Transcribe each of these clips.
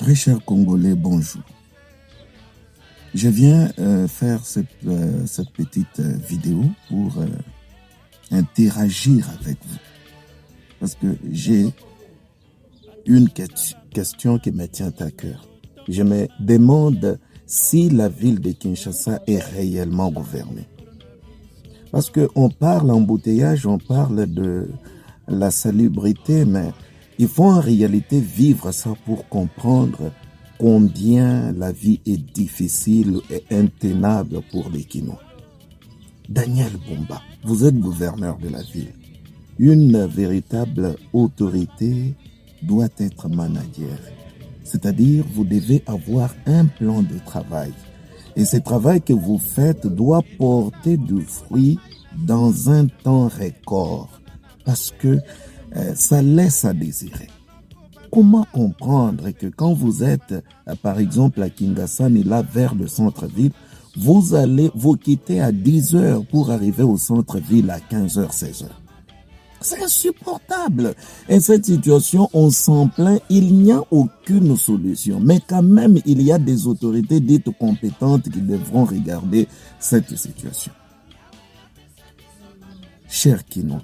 Très chers Congolais, bonjour. Je viens faire cette petite vidéo pour interagir avec vous. Parce que j'ai une question qui me tient à cœur. Je me demande si la ville de Kinshasa est réellement gouvernée. Parce qu'on parle embouteillage, on parle de la salubrité, mais il faut en réalité vivre ça pour comprendre combien la vie est difficile et intenable pour les Kinois. Daniel Bumba, vous êtes gouverneur de la ville. Une véritable autorité doit être manager. C'est-à-dire, vous devez avoir un plan de travail. Et ce travail que vous faites doit porter du fruit dans un temps record. Parce que ça laisse à désirer. Comment comprendre que quand vous êtes, par exemple, à Kingasani, là, vers le centre-ville, vous allez vous quitter à 10 heures pour arriver au centre-ville à 15 heures, 16 heures? C'est insupportable. Et cette situation, on s'en plaint, il n'y a aucune solution. Mais quand même, il y a des autorités dites compétentes qui devront regarder cette situation. Chers Kinois,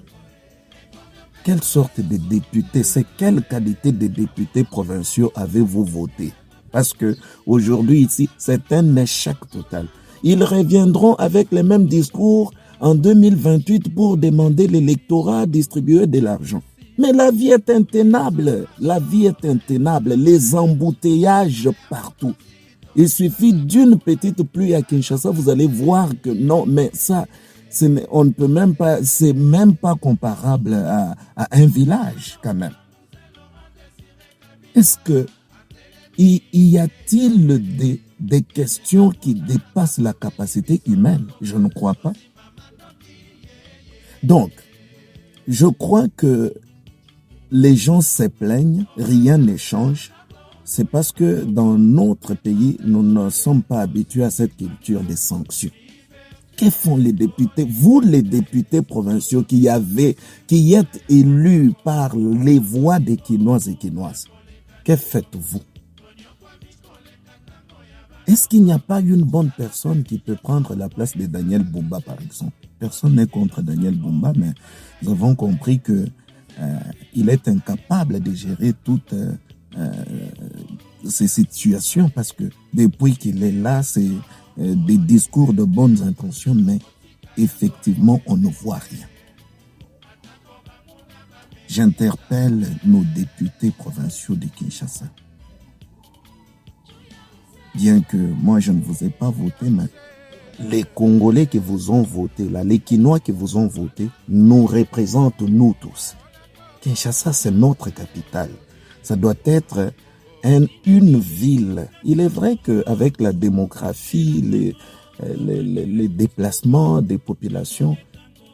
quelle sorte de députés, c'est quelle qualité de députés provinciaux avez-vous voté? Parce que aujourd'hui ici, c'est un échec total. Ils reviendront avec les mêmes discours en 2028 pour demander l'électorat distribuer de l'argent. Mais la vie est intenable. La vie est intenable. Les embouteillages partout. Il suffit d'une petite pluie à Kinshasa, vous allez voir que non, mais ça, on ne peut même pas, c'est même pas comparable à un village quand même. Est-ce que y a-t-il des questions qui dépassent la capacité humaine? Je ne crois pas. Donc, je crois que les gens se plaignent, rien ne change. C'est parce que dans notre pays, nous ne sommes pas habitués à cette culture des sanctions. Que font les députés? Vous, les députés provinciaux qui êtes élus par les voix des Kinoises et Kinoises, que faites-vous? Est-ce qu'il n'y a pas une bonne personne qui peut prendre la place de Daniel Bumba, par exemple? Personne n'est contre Daniel Bumba, mais nous avons compris que il est incapable de gérer toutes ces situations parce que depuis qu'il est là, c'est des discours de bonnes intentions, mais effectivement, on ne voit rien. J'interpelle nos députés provinciaux de Kinshasa. Bien que moi, je ne vous ai pas voté, mais les Congolais qui vous ont voté, là, les Kinois qui vous ont voté, nous représentent nous tous. Kinshasa, c'est notre capitale. Ça doit être une ville. Il est vrai qu'avec la démographie, les déplacements des populations,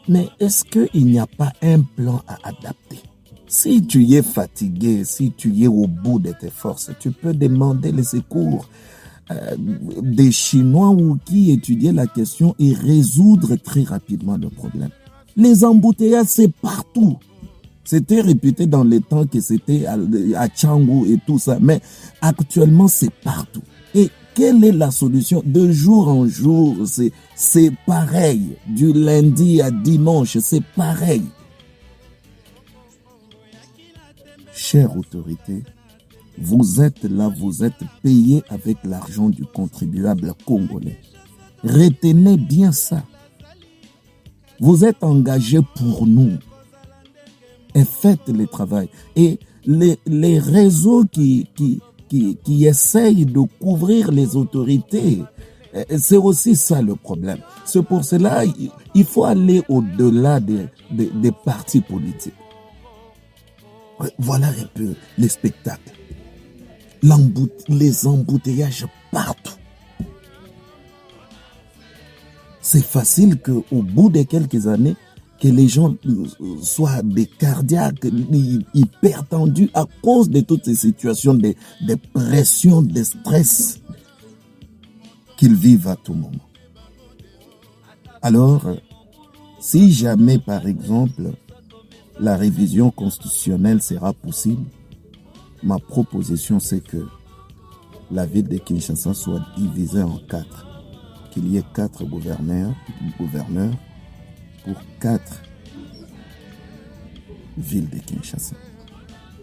mais est-ce qu'il n'y a pas un plan à adapter? Si tu es fatigué, si tu es au bout de tes forces, tu peux demander les secours des Chinois ou qui étudiaient la question et résoudre très rapidement le problème. Les embouteillages, c'est partout. C'était réputé dans les temps que c'était à Tchangou et tout ça, mais actuellement c'est partout. Et quelle est la solution? De jour en jour, c'est pareil. Du lundi à dimanche, c'est pareil. Chère autorité, vous êtes là, vous êtes payé avec l'argent du contribuable congolais. Retenez bien ça. Vous êtes engagés pour nous. Et faites le travail. Et les réseaux qui essayent de couvrir les autorités, c'est aussi ça le problème. C'est pour cela il faut aller au-delà des partis politiques. Voilà un peu les spectacles. Les embouteillages partout. C'est facile qu'au bout de quelques années, que les gens soient des cardiaques, hypertendus à cause de toutes ces situations de pression, de stress qu'ils vivent à tout moment. Alors, si jamais, par exemple, la révision constitutionnelle sera possible, ma proposition c'est que la ville de Kinshasa soit divisée en 4. Qu'il y ait 4 gouverneurs pour 4 villes de Kinshasa.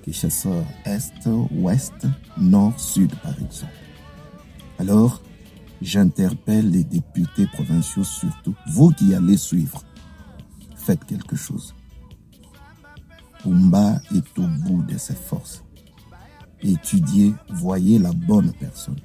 Kinshasa Est, Ouest, Nord, Sud, par exemple. Alors, j'interpelle les députés provinciaux surtout. Vous qui allez suivre, faites quelque chose. Pumba est au bout de ses forces. Étudiez, voyez la bonne personne.